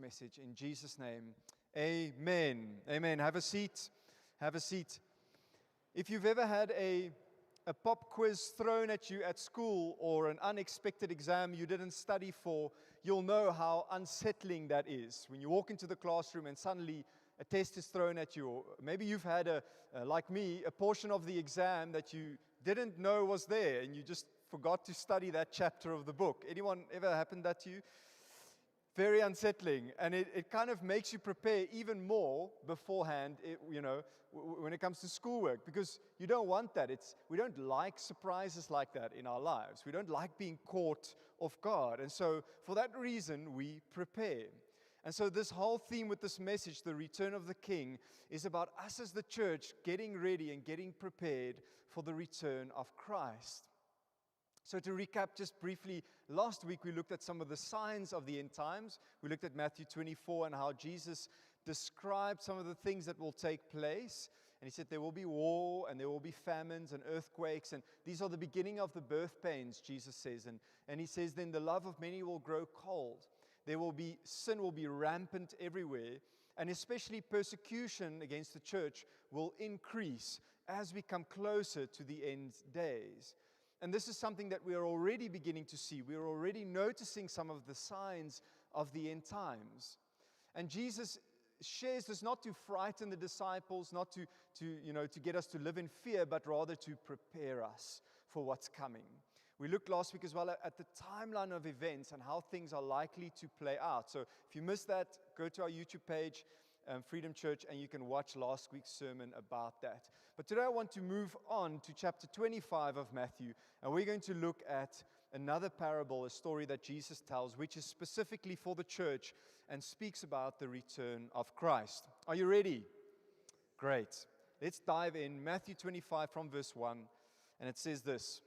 message. In Jesus' name, amen. Amen. Have a seat. Have a seat. If you've ever had a pop quiz thrown at you at school or an unexpected exam you didn't study for, you'll know how unsettling that is. When you walk into the classroom and suddenly a test is thrown at you, or maybe you've had, like me, a portion of the exam that you didn't know was there and you just forgot to study that chapter of the book. Anyone ever happened that to you? Very unsettling, and it kind of makes you prepare even more beforehand, when it comes to schoolwork, because you don't want that. We don't like surprises like that in our lives. We don't like being caught off guard, and so for that reason, we prepare. And so this whole theme with this message, the return of the King, is about us as the church getting ready and getting prepared for the return of Christ. So to recap just briefly, last week we looked at some of the signs of the end times. We looked at Matthew 24 and how Jesus described some of the things that will take place. And he said there will be war and there will be famines and earthquakes. And these are the beginning of the birth pains, Jesus says. And he says then the love of many will grow cold. Sin will be rampant everywhere. And especially persecution against the church will increase as we come closer to the end days. And this is something that we are already beginning to see. We are already noticing some of the signs of the end times. And Jesus shares this not to frighten the disciples, not to get us to live in fear, but rather to prepare us for what's coming. We looked last week as well at the timeline of events and how things are likely to play out. So if you missed that, go to our YouTube page, Freedom Church, and you can watch last week's sermon about that. But today I want to move on to chapter 25 of Matthew, and we're going to look at another parable, a story that Jesus tells, which is specifically for the church and speaks about the return of Christ. Are you ready? Great. Let's dive in. Matthew 25 from verse 1, and it says this.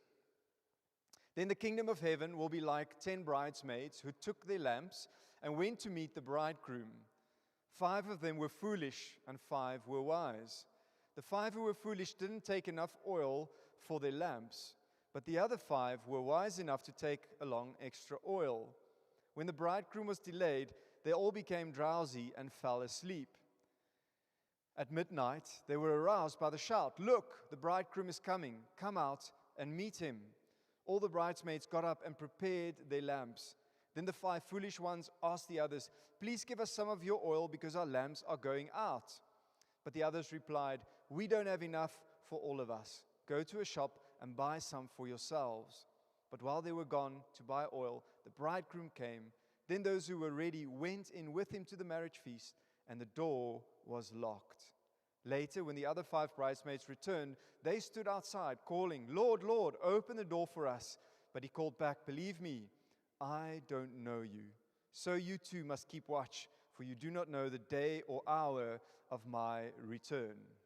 Then the kingdom of heaven will be like 10 bridesmaids who took their lamps and went to meet the bridegroom. 5 of them were foolish, and 5 were wise. The 5 who were foolish didn't take enough oil for their lamps, but the other 5 were wise enough to take along extra oil. When the bridegroom was delayed, they all became drowsy and fell asleep. At midnight, they were aroused by the shout, "Look, the bridegroom is coming. Come out and meet him." All the bridesmaids got up and prepared their lamps. Then the 5 foolish ones asked the others, "Please give us some of your oil because our lamps are going out." But the others replied, "We don't have enough for all of us. Go to a shop and buy some for yourselves." But while they were gone to buy oil, the bridegroom came. Then those who were ready went in with him to the marriage feast, and the door was locked. Later, when the other 5 bridesmaids returned, they stood outside, calling, "Lord, Lord, open the door for us." But he called back, "Believe me, I don't know you. So you too must keep watch, for you do not know the day or hour of my return."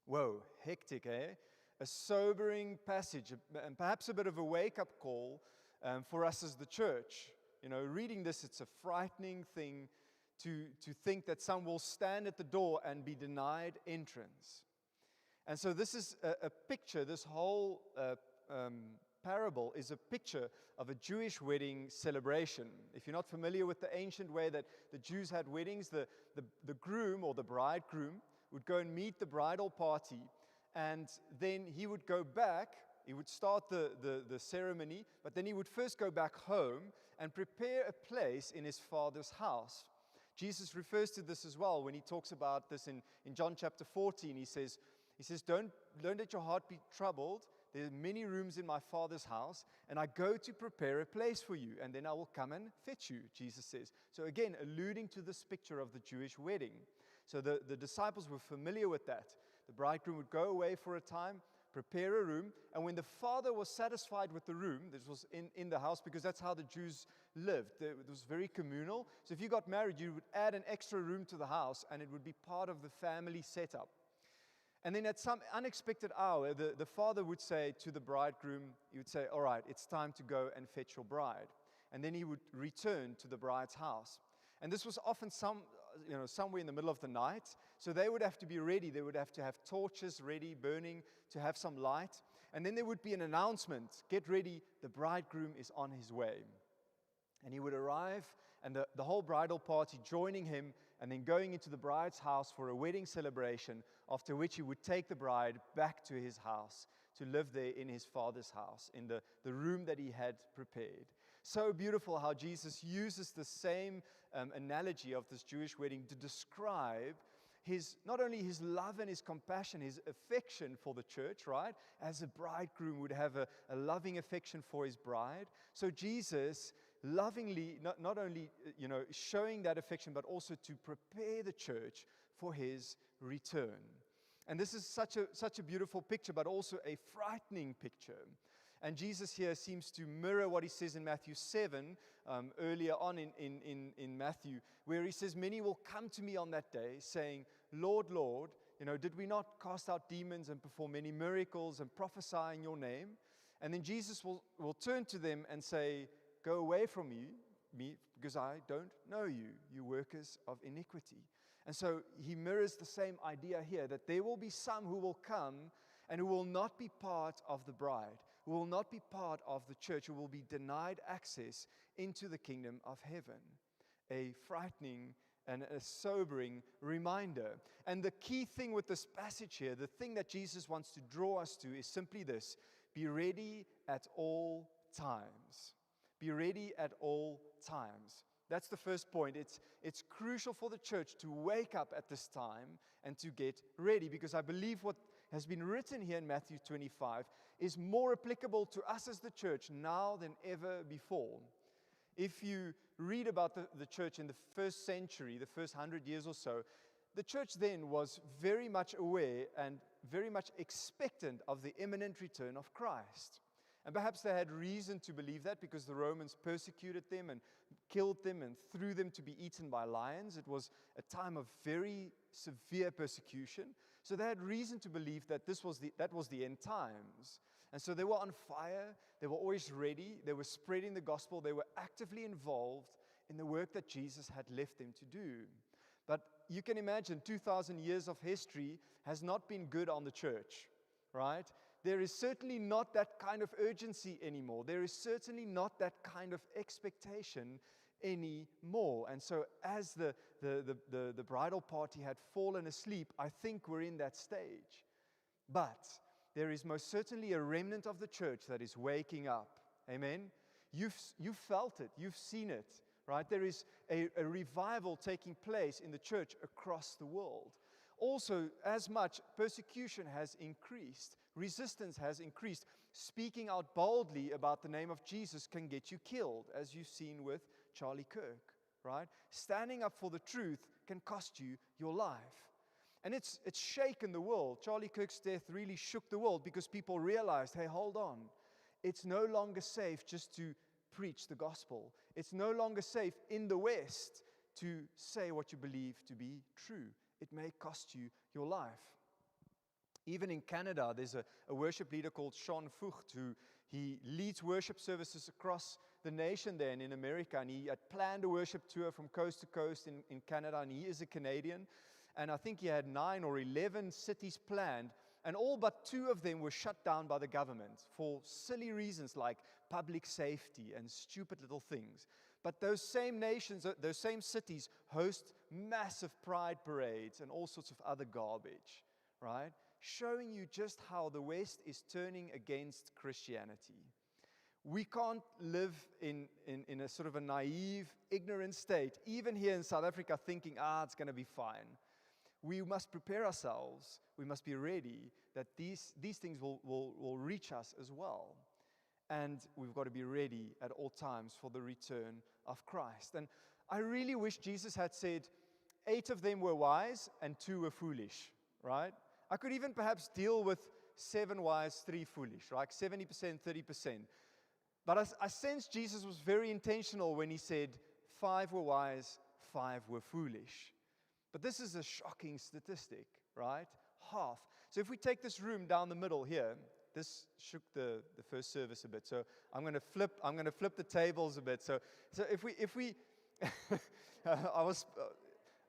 Whoa, hectic, eh? A sobering passage, and perhaps a bit of a wake-up call for us as the church. Reading this, it's a frightening thing to think that some will stand at the door and be denied entrance. And so this is a picture, this whole parable is a picture of a Jewish wedding celebration. If you're not familiar with the ancient way that the Jews had weddings, the groom or the bridegroom would go and meet the bridal party, and then he would go back. He would start the ceremony, but then he would first go back home and prepare a place in his father's house. Jesus refers to this as well when he talks about this in John chapter 14. He says, don't let your heart be troubled. There are many rooms in my Father's house, and I go to prepare a place for you, and then I will come and fetch you, Jesus says. So again, alluding to this picture of the Jewish wedding. So the disciples were familiar with that. The bridegroom would go away for a time, prepare a room, and when the father was satisfied with the room, this was in the house, because that's how the Jews lived. It was very communal. So if you got married, you would add an extra room to the house, and it would be part of the family setup. And then at some unexpected hour, the father would say to the bridegroom, he would say, "All right, it's time to go and fetch your bride." And then he would return to the bride's house. And this was often somewhere in the middle of the night. So they would have to be ready. They would have to have torches ready, burning, to have some light. And then there would be an announcement, "Get ready, the bridegroom is on his way." And he would arrive and the whole bridal party joining him and then going into the bride's house for a wedding celebration, after which he would take the bride back to his house to live there in his father's house, in the room that he had prepared. So beautiful how Jesus uses the same analogy of this Jewish wedding to describe not only his love and his compassion, his affection for the church, right? As a bridegroom would have a loving affection for his bride. So Jesus lovingly, not only, showing that affection, but also to prepare the church for his return. And this is such a beautiful picture, but also a frightening picture. And Jesus here seems to mirror what he says in Matthew 7, earlier on in Matthew, where he says, many will come to me on that day saying, Lord, Lord, did we not cast out demons and perform many miracles and prophesy in your name? And then Jesus will turn to them and say, go away from me, because I don't know you, you workers of iniquity. And so he mirrors the same idea here, that there will be some who will come and who will not be part of the bride, who will not be part of the church, who will be denied access into the kingdom of heaven. A frightening and a sobering reminder. And the key thing with this passage here, the thing that Jesus wants to draw us to, is simply this: be ready at all times. Be ready at all times. That's the first point. It's crucial for the church to wake up at this time and to get ready, because I believe what has been written here in Matthew 25 is more applicable to us as the church now than ever before. If you read about the church in the first century, the first 100 years or so, the church then was very much aware and very much expectant of the imminent return of Christ. And perhaps they had reason to believe that because the Romans persecuted them and killed them and threw them to be eaten by lions. It was a time of very severe persecution. So they had reason to believe that that was the end times. And so they were on fire. They were always ready. They were spreading the gospel. They were actively involved in the work that Jesus had left them to do. But you can imagine 2,000 years of history has not been good on the church, right? There is certainly not that kind of urgency anymore. There is certainly not that kind of expectation anymore. And so as the bridal party had fallen asleep, I think we're in that stage. But there is most certainly a remnant of the church that is waking up. Amen? You've felt it. You've seen it. Right? There is a revival taking place in the church across the world. Also, as much, persecution has increased. Resistance has increased. Speaking out boldly about the name of Jesus can get you killed, as you've seen with Charlie Kirk, right? Standing up for the truth can cost you your life. And it's shaken the world. Charlie Kirk's death really shook the world because people realized, hey, hold on. It's no longer safe just to preach the gospel. It's no longer safe in the West to say what you believe to be true. It may cost you your life. Even in Canada, there's a worship leader called Sean Vugt, who he leads worship services across the nation there and in America, and he had planned a worship tour from coast to coast in Canada, and he is a Canadian, and I think he had 9 or 11 cities planned, and all but 2 of them were shut down by the government for silly reasons like public safety and stupid little things. But those same nations, those same cities host massive pride parades and all sorts of other garbage, right? Showing you just how the West is turning against Christianity. We can't live in a sort of a naive, ignorant state, even here in South Africa, thinking, it's going to be fine. We must prepare ourselves. We must be ready that these things will reach us as well. And we've got to be ready at all times for the return of Christ. And I really wish Jesus had said 8 of them were wise and 2 were foolish, right? I could even perhaps deal with 7 wise, 3 foolish, right? 70%, 30%. But I sense Jesus was very intentional when he said 5 were wise, 5 were foolish. But this is a shocking statistic, right? Half. So if we take this room down the middle here, this shook the first service a bit. So I'm going to flip the tables a bit. So if we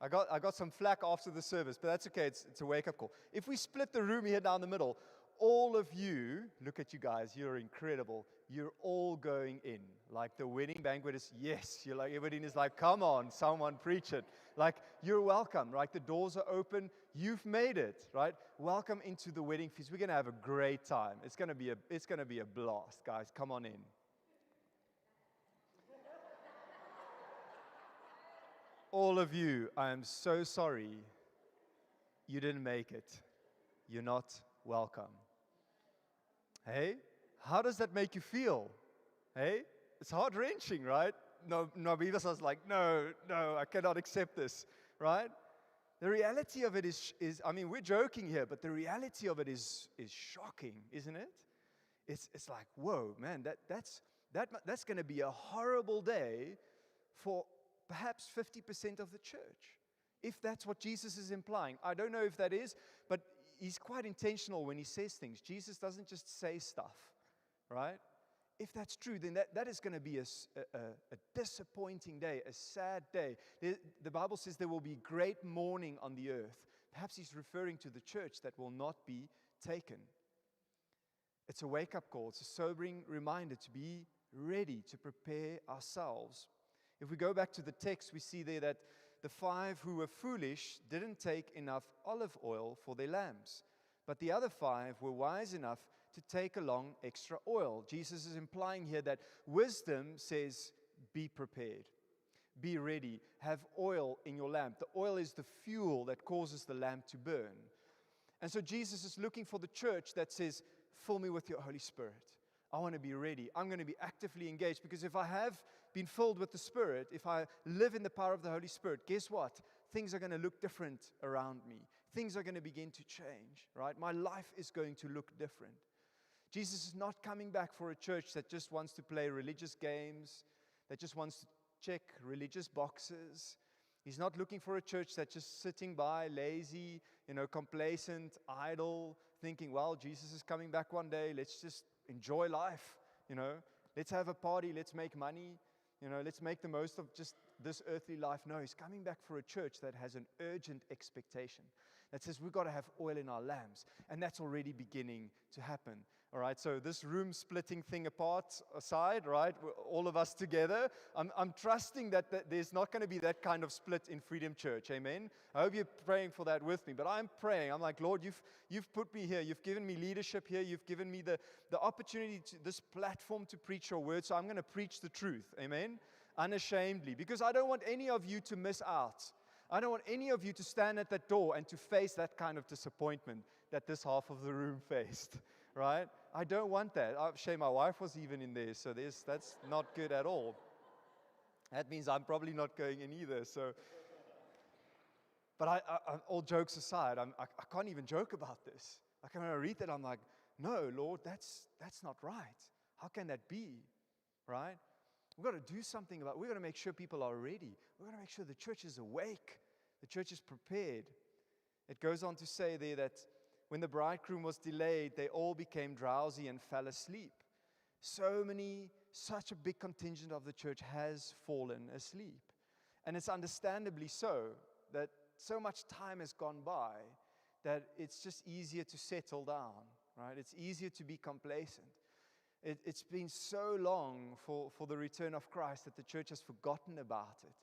I got some flack after the service, but that's okay. It's a wake-up call. If we split the room here down the middle, all of you, look at you guys, you're incredible. You're all going in. Like the wedding banquet is, yes. You're like, everything is like, come on, someone preach it. Like, you're welcome, right? The doors are open. You've made it, right? Welcome into the wedding feast. We're going to have a great time. It's going to be a blast, guys. Come on in. All of you, I am so sorry you didn't make it. You're not welcome. Hey, how does that make you feel? Hey, it's heart-wrenching, right? No, Beavis like, no, I cannot accept this, right? The reality of it is, I mean, we're joking here, but the reality of it is shocking, isn't it? It's like, whoa, man, that's going to be a horrible day for perhaps 50% of the church, if that's what Jesus is implying. I don't know if that is, but he's quite intentional when he says things. Jesus doesn't just say stuff, right? If that's true, then that is going to be a disappointing day, a sad day. The Bible says there will be great mourning on the earth. Perhaps he's referring to the church that will not be taken. It's a wake-up call. It's a sobering reminder to be ready, to prepare ourselves. If we go back to the text, we see there that the 5 who were foolish didn't take enough olive oil for their lamps, but the other 5 were wise enough to take along extra oil. Jesus is implying here that wisdom says, be prepared, be ready, have oil in your lamp. The oil is the fuel that causes the lamp to burn. And so Jesus is looking for the church that says, fill me with your Holy Spirit. I want to be ready. I'm going to be actively engaged, because if I have been filled with the Spirit, if I live in the power of the Holy Spirit, guess what? Things are going to look different around me. Things are going to begin to change, right? My life is going to look different. Jesus is not coming back for a church that just wants to play religious games, that just wants to check religious boxes. He's not looking for a church that's just sitting by, lazy, complacent, idle, thinking, well, Jesus is coming back one day. Let's just enjoy life. Let's have a party. Let's make money. Let's make the most of just this earthly life. No, he's coming back for a church that has an urgent expectation, that says we've got to have oil in our lamps. And that's already beginning to happen. All right, so this room splitting thing aside, right, all of us together, I'm trusting that there's not going to be that kind of split in Freedom Church, amen? I hope you're praying for that with me, but I'm praying. I'm like, Lord, you've put me here. You've given me leadership here. You've given me the opportunity, this platform to preach your word, so I'm going to preach the truth, amen? Unashamedly, because I don't want any of you to miss out. I don't want any of you to stand at that door and to face that kind of disappointment that this half of the room faced, right? I don't want that. Shame my wife was even in there, so that's not good at all. That means I'm probably not going in either. So, but I all jokes aside, I can't even joke about this. Like when I read that, I'm like, no, Lord, that's not right. How can that be, right? We've got to do something about it. We've got to make sure people are ready. We've got to make sure the church is awake. The church is prepared. It goes on to say there that when the bridegroom was delayed, they all became drowsy and fell asleep. Such a big contingent of the church has fallen asleep. And it's understandably so, that so much time has gone by that it's just easier to settle down, right? It's easier to be complacent. It's been so long for the return of Christ that the church has forgotten about it.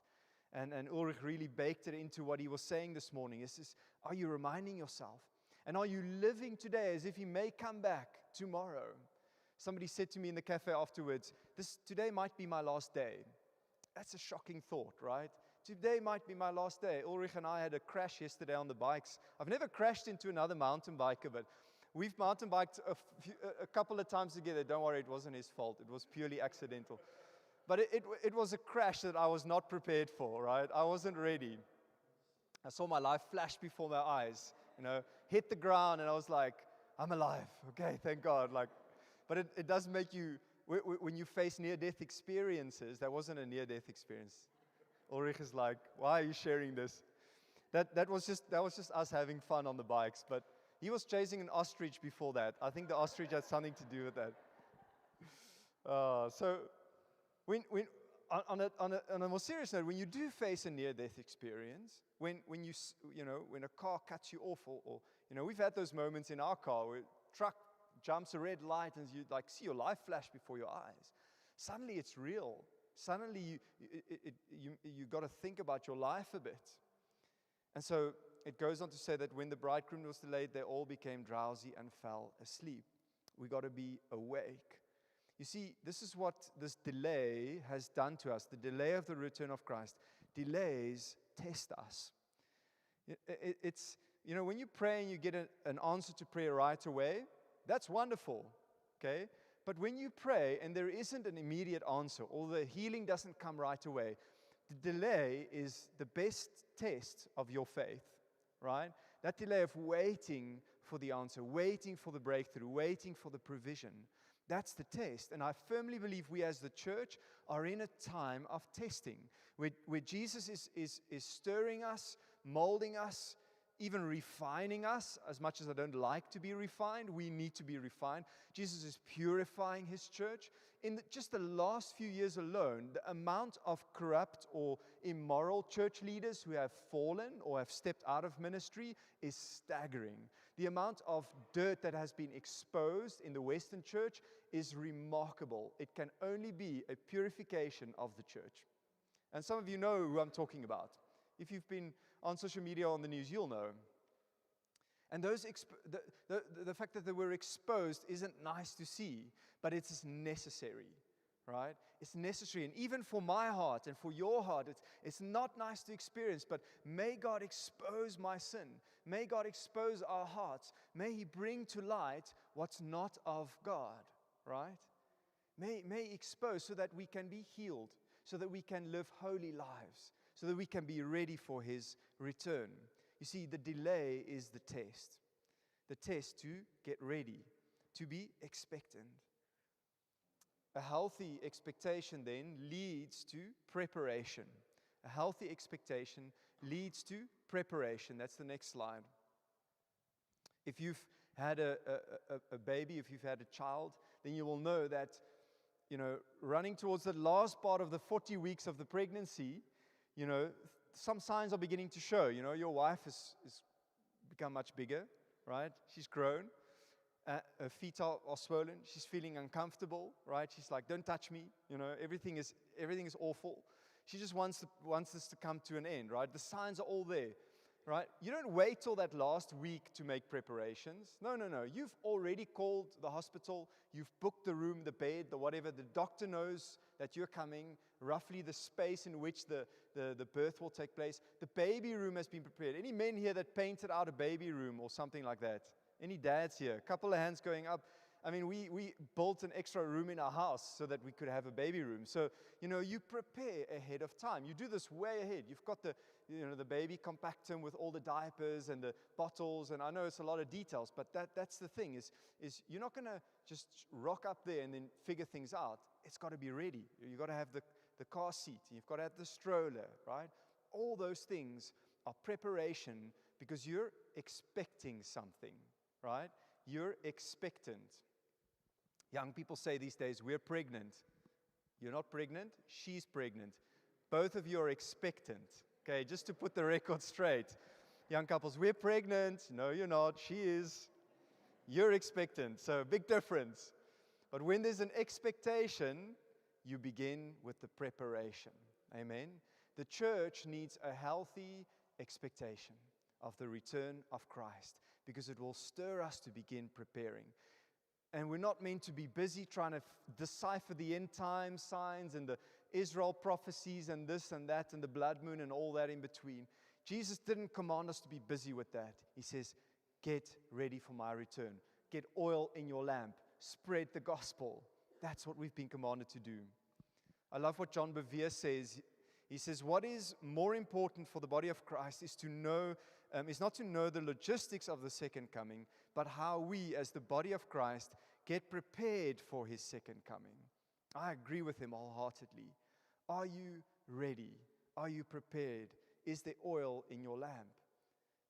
And Ulrich really baked it into what he was saying this morning. It's just, are you reminding yourself? And are you living today as if he may come back tomorrow? Somebody said to me in the cafe afterwards, today might be my last day. That's a shocking thought, right? Today might be my last day. Ulrich and I had a crash yesterday on the bikes. I've never crashed into another mountain biker, but we've mountain biked a couple of times together. Don't worry, it wasn't his fault. It was purely accidental. But it was a crash that I was not prepared for, right? I wasn't ready. I saw my life flash before my eyes, hit the ground, and I was like, I'm alive. Okay, thank God. But it does make you, when you face near-death experiences, that wasn't a near-death experience. Ulrich is like, why are you sharing this? That was just us having fun on the bikes, but he was chasing an ostrich before that. I think the ostrich had something to do with that. So, on a more serious note, when you do face a near-death experience, when a car cuts you off, or we've had those moments in our car where a truck jumps a red light and you like see your life flash before your eyes. Suddenly it's real. Suddenly you got to think about your life a bit. And so it goes on to say that when the bridegroom was delayed, they all became drowsy and fell asleep. We got to be awake. You see, this is what this delay has done to us. The delay of the return of Christ. Delays test us. It's, when you pray and you get an answer to prayer right away, that's wonderful, okay? But when you pray and there isn't an immediate answer, or the healing doesn't come right away, the delay is the best test of your faith, right? That delay of waiting for the answer, waiting for the breakthrough, waiting for the provision. That's the test. And I firmly believe we as the church are in a time of testing, where Jesus is stirring us, molding us, even refining us. As much as I don't like to be refined, we need to be refined. Jesus is purifying his church. In just the last few years alone, the amount of corrupt or immoral church leaders who have fallen or have stepped out of ministry is staggering. The amount of dirt that has been exposed in the Western church is remarkable. It can only be a purification of the church. And some of you know who I'm talking about. If you've been on social media or on the news, you'll know. And the fact that they were exposed isn't nice to see, but it's necessary, right? It's necessary. And even for my heart and for your heart, it's not nice to experience, but may God expose my sin. May God expose our hearts. May he bring to light what's not of God, right? May expose so that we can be healed, so that we can live holy lives, so that we can be ready for his return. You see, the delay is the test to get ready, to be expectant. A healthy expectation then leads to preparation. A healthy expectation leads to preparation. That's the next slide. If you've had a baby, if you've had a child, then you will know that, running towards the last part of the 40 weeks of the pregnancy, some signs are beginning to show. Your wife has become much bigger, right? She's grown. Her feet are swollen. She's feeling uncomfortable, right? She's like, don't touch me. Everything is awful. She just wants this to come to an end, right? The signs are all there, right? You don't wait till that last week to make preparations. No. You've already called the hospital. You've booked the room, the bed, the whatever. The doctor knows that you're coming, roughly the space in which the birth will take place. The baby room has been prepared. Any men here that painted out a baby room or something like that? Any dads here? A couple of hands going up. I mean, we built an extra room in our house so that we could have a baby room. So, you prepare ahead of time. You do this way ahead. You've got the baby compactum with all the diapers and the bottles, and I know it's a lot of details, but that's the thing is you're not going to just rock up there and then figure things out. It's got to be ready. You've got to have the car seat. You've got to have the stroller, right? All those things are preparation because you're expecting something, right? You're expectant. Young people say these days, we're pregnant. You're not pregnant, she's pregnant. Both of you are expectant. Okay, just to put the record straight. Young couples, we're pregnant. No, you're not. She is. You're expectant. So, big difference. But when there's an expectation, you begin with the preparation. Amen. The church needs a healthy expectation of the return of Christ because it will stir us to begin preparing. And we're not meant to be busy trying to decipher the end time signs and the Israel prophecies and this and that and the blood moon and all that in between. Jesus didn't command us to be busy with that. He says, get ready for my return. Get oil in your lamp. Spread the gospel. That's what we've been commanded to do. I love what John Bevere says. He says, what is more important for the body of Christ is not to know the logistics of the second coming, but how we as the body of Christ get prepared for his second coming. I agree with him wholeheartedly. Are you ready? Are you prepared? Is there oil in your lamp?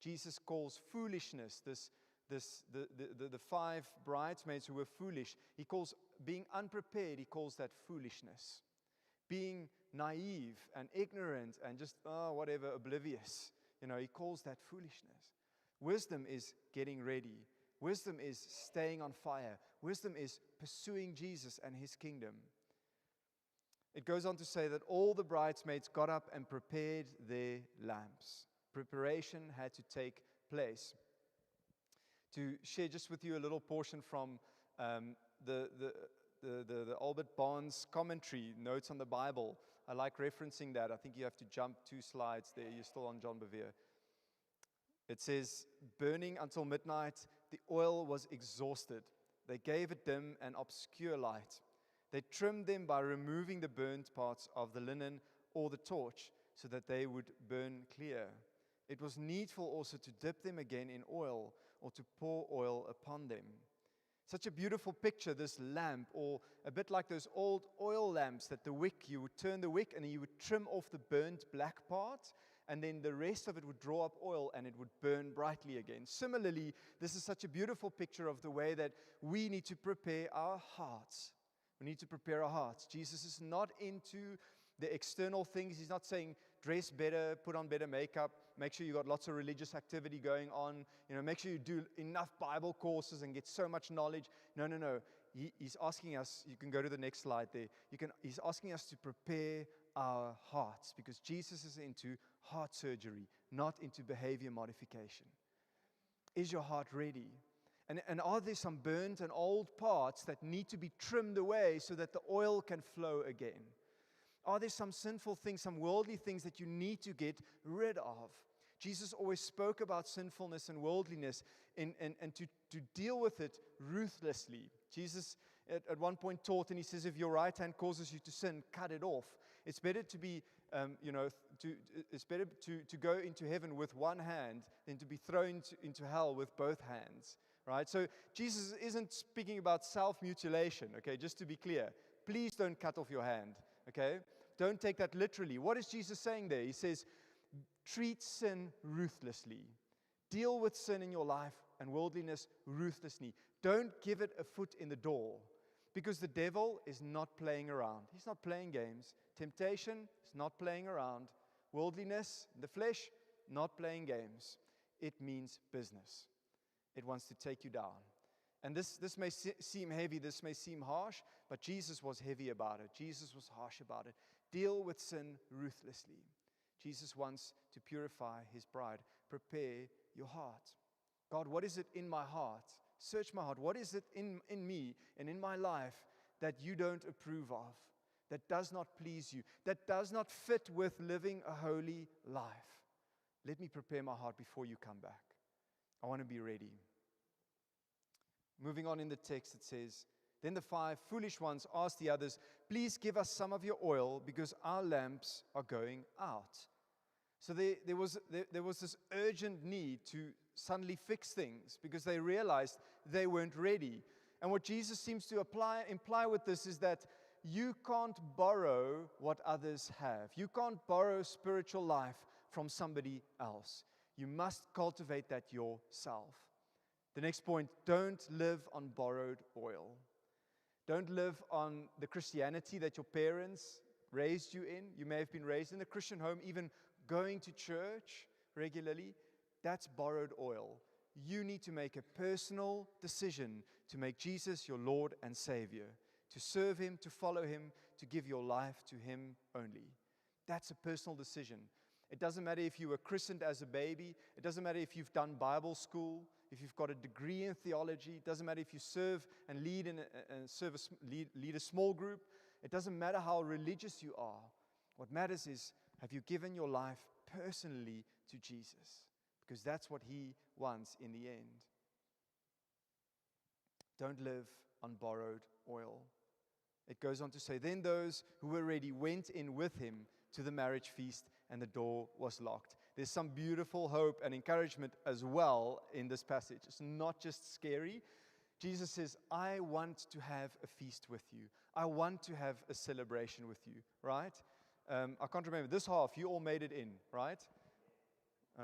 Jesus calls foolishness the 5 bridesmaids who were foolish. He calls being unprepared, he calls that foolishness. Being naive and ignorant and just, oblivious. He calls that foolishness. Wisdom is getting ready, Wisdom is staying on fire. Wisdom is pursuing Jesus and His kingdom. It goes on to say that all the bridesmaids got up and prepared their lamps. Preparation had to take place. To share just with you a little portion from the Albert Barnes commentary, Notes on the Bible. I like referencing that. I think you have to jump 2 slides there. You're still on John Bevere. It says, burning until midnight, the oil was exhausted. They gave it dim and obscure light. They trimmed them by removing the burnt parts of the linen or the torch so that they would burn clear. It was needful also to dip them again in oil or to pour oil upon them. Such a beautiful picture, this lamp, or a bit like those old oil lamps that the wick, you would turn the wick and then you would trim off the burnt black part, and then the rest of it would draw up oil and it would burn brightly again. Similarly, this is such a beautiful picture of the way that we need to prepare our hearts. We need to prepare our hearts. Jesus is not into the external things. He's not saying dress better, put on better makeup, make sure you got lots of religious activity going on, make sure you do enough Bible courses and get so much knowledge. No. He's asking us, you can go to the next slide there. He's asking us to prepare our hearts because Jesus is into heart surgery, not into behavior modification. Is your heart ready? And are there some burnt and old parts that need to be trimmed away so that the oil can flow again? Are there some sinful things, some worldly things that you need to get rid of? Jesus always spoke about sinfulness and worldliness and to deal with it ruthlessly. Jesus at one point taught, and he says, if your right hand causes you to sin, cut it off. It's better to be, it's better to go into heaven with one hand than to be thrown into hell with both hands. Right? So Jesus isn't speaking about self-mutilation, okay, just to be clear. Please don't cut off your hand, okay? Don't take that literally. What is Jesus saying there? He says, treat sin ruthlessly. Deal with sin in your life and worldliness ruthlessly. Don't give it a foot in the door because the devil is not playing around. He's not playing games. Temptation is not playing around. Worldliness, the flesh, not playing games. It means business. It wants to take you down. And this may seem heavy, this may seem harsh, but Jesus was heavy about it. Jesus was harsh about it. Deal with sin ruthlessly. Jesus wants to purify His bride. Prepare your heart. God, what is it in my heart? Search my heart. What is it in me and in my life that you don't approve of, that does not please you, that does not fit with living a holy life? Let me prepare my heart before you come back. I want to be ready. Moving on in the text, it says, then the 5 foolish ones asked the others, please give us some of your oil because our lamps are going out. So there was this urgent need to suddenly fix things because they realized they weren't ready. And what Jesus seems to imply with this is that you can't borrow what others have. You can't borrow spiritual life from somebody else. You must cultivate that yourself. The next point, don't live on borrowed oil. Don't live on the Christianity that your parents raised you in. You may have been raised in a Christian home, even going to church regularly. That's borrowed oil. You need to make a personal decision to make Jesus your Lord and Savior, to serve Him, to follow Him, to give your life to Him only. That's a personal decision. It doesn't matter if you were christened as a baby. It doesn't matter if you've done Bible school, if you've got a degree in theology. It doesn't matter if you serve and lead lead a small group. It doesn't matter how religious you are. What matters is, have you given your life personally to Jesus? Because that's what He wants in the end. Don't live on borrowed oil. It goes on to say, then those who were ready went in with Him to the marriage feast, and the door was locked. There's some beautiful hope and encouragement as well in this passage. It's not just scary. Jesus says, I want to have a feast with you. I want to have a celebration with you, right? I can't remember. This half, you all made it in, right?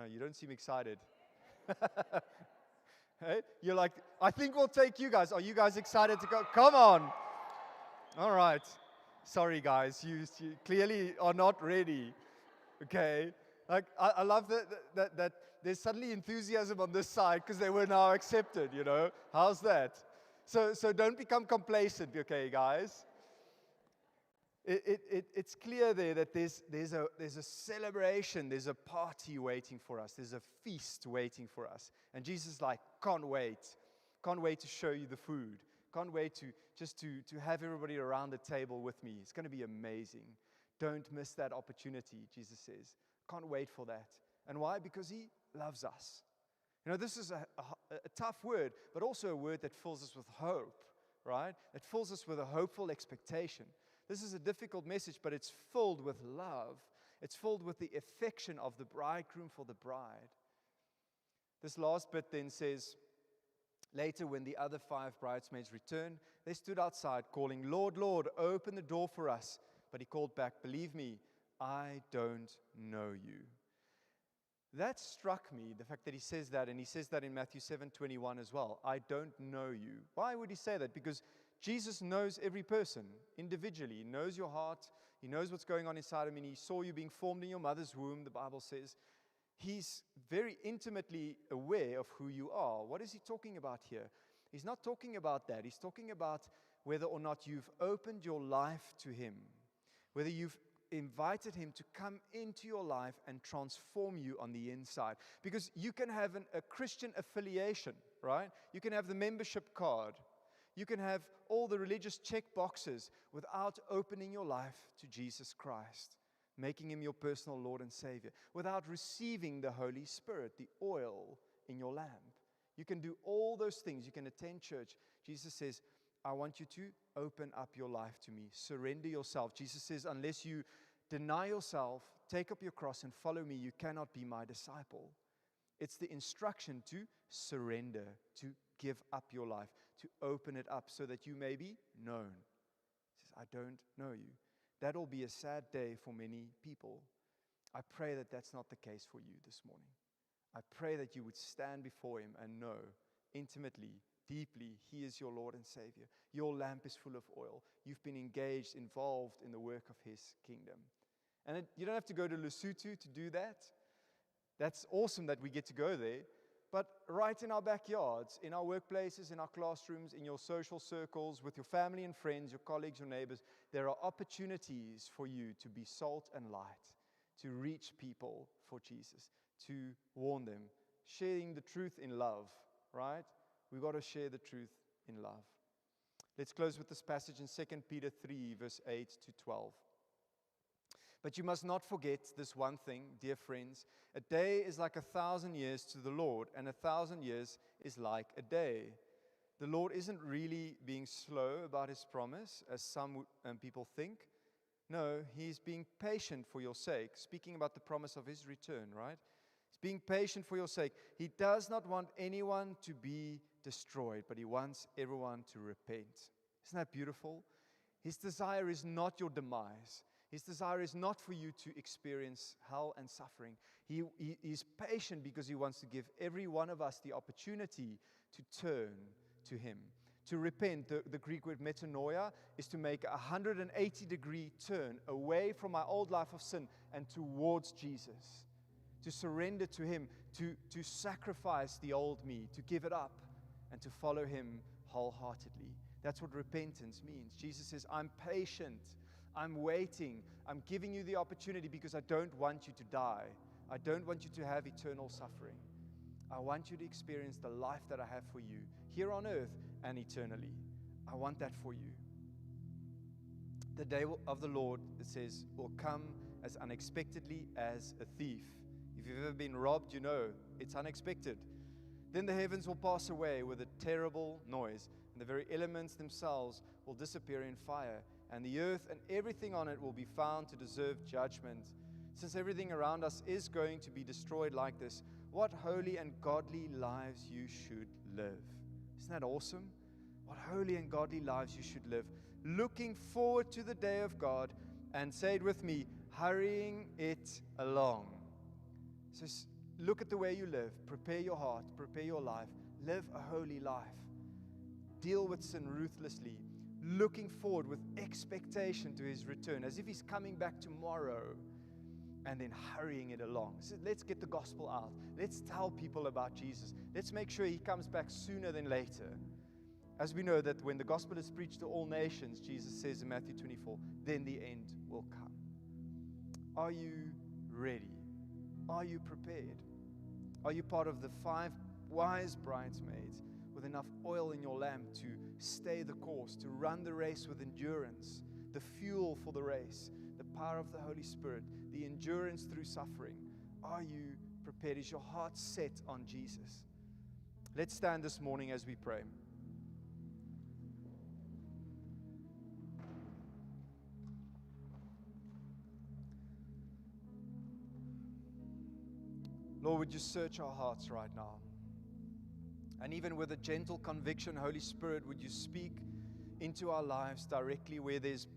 You don't seem excited. Hey? You're like, I think we'll take you guys. Are you guys excited to go? Come on. All right. Sorry, guys. You clearly are not ready. Okay. Like, I love that there's suddenly enthusiasm on this side because they were now accepted, you know. How's that? So don't become complacent, okay, guys? It's clear there that there's a celebration, there's a party waiting for us, there's a feast waiting for us. And Jesus is like, can't wait to show you the food. Can't wait to have everybody around the table with me. It's going to be amazing. Don't miss that opportunity, Jesus says. Can't wait for that. And why? Because He loves us. You know, this is a tough word, but also a word that fills us with hope, right? It fills us with a hopeful expectation. This is a difficult message, but it's filled with love. It's filled with the affection of the bridegroom for the bride. This last bit then says, later when the other 5 bridesmaids returned, they stood outside calling, Lord, Lord, open the door for us. But He called back, believe me, I don't know you. That struck me, the fact that He says that, and He says that in Matthew 7:21 as well. I don't know you. Why would He say that? Because Jesus knows every person individually. He knows your heart. He knows what's going on inside of you. He saw you being formed in your mother's womb, the Bible says. He's very intimately aware of who you are. What is He talking about here? He's not talking about that. He's talking about whether or not you've opened your life to Him, whether you've invited Him to come into your life and transform you on the inside. Because you can have a Christian affiliation, right? You can have the membership card. You can have all the religious check boxes without opening your life to Jesus Christ, making Him your personal Lord and Savior, without receiving the Holy Spirit, the oil in your lamp. You can do all those things. You can attend church. Jesus says, I want you to open up your life to me. Surrender yourself. Jesus says, unless you deny yourself, take up your cross and follow me, you cannot be my disciple. It's the instruction to surrender, to give up your life, to open it up so that you may be known. He says, I don't know you. That'll be a sad day for many people. I pray that that's not the case for you this morning. I pray that you would stand before Him and know intimately, deeply, He is your Lord and Savior. Your lamp is full of oil. You've been engaged, involved in the work of His kingdom. And you don't have to go to Lesotho to do that. That's awesome that we get to go there. But right in our backyards, in our workplaces, in our classrooms, in your social circles, with your family and friends, your colleagues, your neighbors, there are opportunities for you to be salt and light, to reach people for Jesus, to warn them, sharing the truth in love, right? We've got to share the truth in love. Let's close with this passage in 2 Peter 3, verse 8 to 12. But you must not forget this one thing, dear friends. A day is like 1,000 years to the Lord, and 1,000 years is like a day. The Lord isn't really being slow about His promise, as some people think. No, He's being patient for your sake, speaking about the promise of His return, right? He's being patient for your sake. He does not want anyone to be destroyed, but He wants everyone to repent. Isn't that beautiful? His desire is not your demise. His desire is not for you to experience hell and suffering. He is patient because He wants to give every one of us the opportunity to turn to Him, to repent. The Greek word metanoia is to make a 180-degree turn away from my old life of sin and towards Jesus, to surrender to Him, to sacrifice the old me, to give it up, and to follow Him wholeheartedly. That's what repentance means. Jesus says, I'm patient. I'm waiting. I'm giving you the opportunity because I don't want you to die. I don't want you to have eternal suffering. I want you to experience the life that I have for you here on earth and eternally. I want that for you. The day of the Lord, it says, will come as unexpectedly as a thief. If you've ever been robbed, you know it's unexpected. Then the heavens will pass away with a terrible noise, and the very elements themselves will disappear in fire. And the earth and everything on it will be found to deserve judgment. Since everything around us is going to be destroyed like this, what holy and godly lives you should live. Isn't that awesome? What holy and godly lives you should live. Looking forward to the day of God, and say it with me, hurrying it along. So look at the way you live. Prepare your heart. Prepare your life. Live a holy life. Deal with sin ruthlessly. Looking forward with expectation to His return, as if He's coming back tomorrow. and then hurrying it along. So let's get the gospel out. Let's tell people about Jesus. Let's make sure He comes back sooner than later. As we know that when the gospel is preached to all nations, Jesus says in Matthew 24, then the end will come. Are you ready? Are you prepared? Are you part of the 5 wise bridesmaids with enough oil in your lamp to stay the course, to run the race with endurance, the fuel for the race, the power of the Holy Spirit, the endurance through suffering? Are you prepared? Is your heart set on Jesus? Let's stand this morning as we pray. Lord, would you search our hearts right now? And even with a gentle conviction, Holy Spirit, would you speak into our lives directly where there's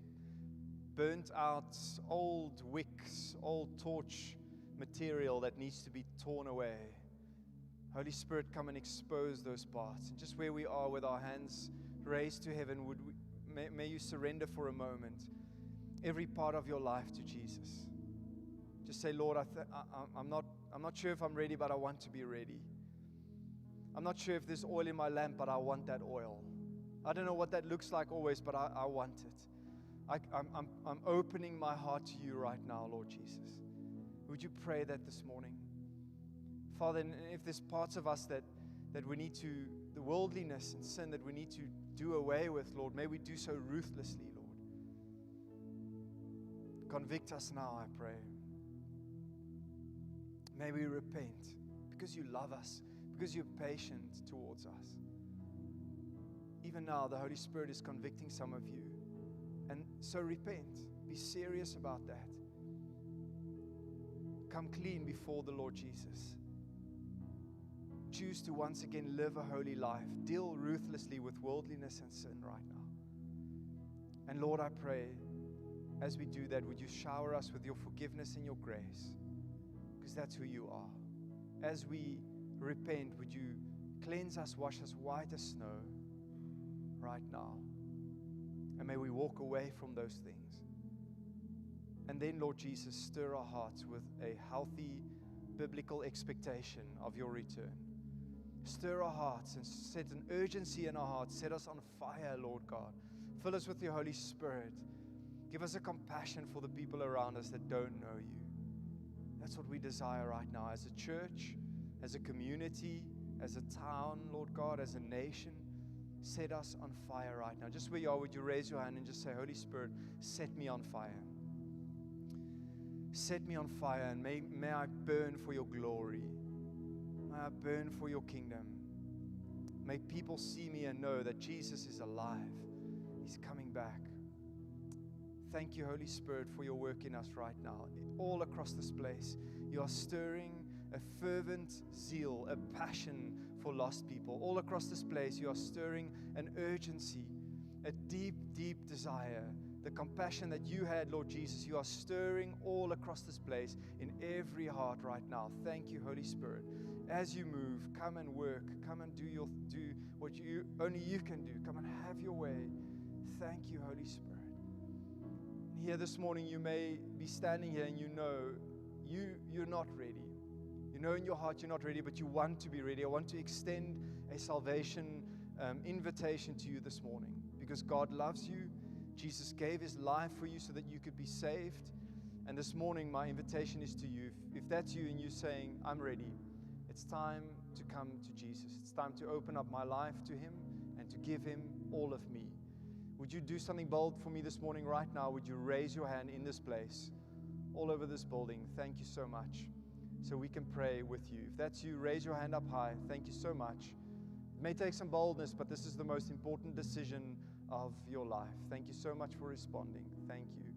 burnt out old wicks, old torch material that needs to be torn away. Holy Spirit, come and expose those parts. And just where we are with our hands raised to heaven, may you surrender for a moment every part of your life to Jesus. Just say, Lord, I'm not sure if I'm ready, but I want to be ready. I'm not sure if there's oil in my lamp, but I want that oil. I don't know what that looks like always, but I want it. I'm opening my heart to you right now, Lord Jesus. Would you pray that this morning? Father, and if there's parts of us that we need to, the worldliness and sin that we need to do away with, Lord, may we do so ruthlessly, Lord. Convict us now, I pray. May we repent because you love us, because you're patient towards us. Even now, the Holy Spirit is convicting some of you. And so repent. Be serious about that. Come clean before the Lord Jesus. Choose to once again live a holy life. Deal ruthlessly with worldliness and sin right now. And Lord, I pray, as we do that, would you shower us with your forgiveness and your grace? Because that's who you are. As we repent, would you cleanse us, wash us white as snow right now? And may we walk away from those things. And then, Lord Jesus, stir our hearts with a healthy biblical expectation of your return. Stir our hearts and set an urgency in our hearts. Set us on fire, Lord God. Fill us with your Holy Spirit. Give us a compassion for the people around us that don't know you. That's what we desire right now as a church, as a community, as a town, Lord God, as a nation. Set us on fire right now. Just where you are, would you raise your hand and just say, Holy Spirit, set me on fire. Set me on fire, and may I burn for your glory. May I burn for your kingdom. May people see me and know that Jesus is alive. He's coming back. Thank you, Holy Spirit, for your work in us right now. All across this place, you are stirring a fervent zeal, a passion for lost people. All across this place, you are stirring an urgency, a deep, deep desire. The compassion that you had, Lord Jesus, you are stirring all across this place in every heart right now. Thank you, Holy Spirit. As you move, come and work. Come and do what only you can do. Come and have your way. Thank you, Holy Spirit. Here this morning, you may be standing here and you know you're not ready. You know in your heart you're not ready, but you want to be ready. I want to extend a salvation invitation to you this morning because God loves you. Jesus gave his life for you so that you could be saved. And this morning, my invitation is to you. If that's you and you're saying, I'm ready, it's time to come to Jesus. It's time to open up my life to him and to give him all of me. Would you do something bold for me this morning right now? Would you raise your hand in this place, all over this building? Thank you so much. So we can pray with you. If that's you, raise your hand up high. Thank you so much. It may take some boldness, but this is the most important decision of your life. Thank you so much for responding. Thank you.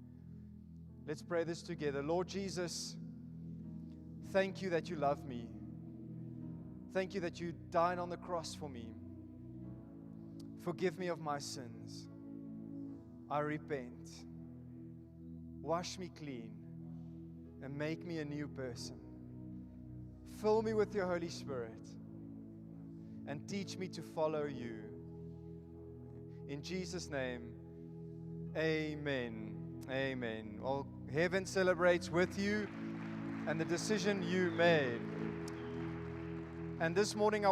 Let's pray this together. Lord Jesus, thank you that you love me. Thank you that you died on the cross for me. Forgive me of my sins. I repent. Wash me clean and make me a new person. Fill me with your Holy Spirit and teach me to follow you. In Jesus' name, amen. Amen. Well, heaven celebrates with you. and the decision you made. And this morning, I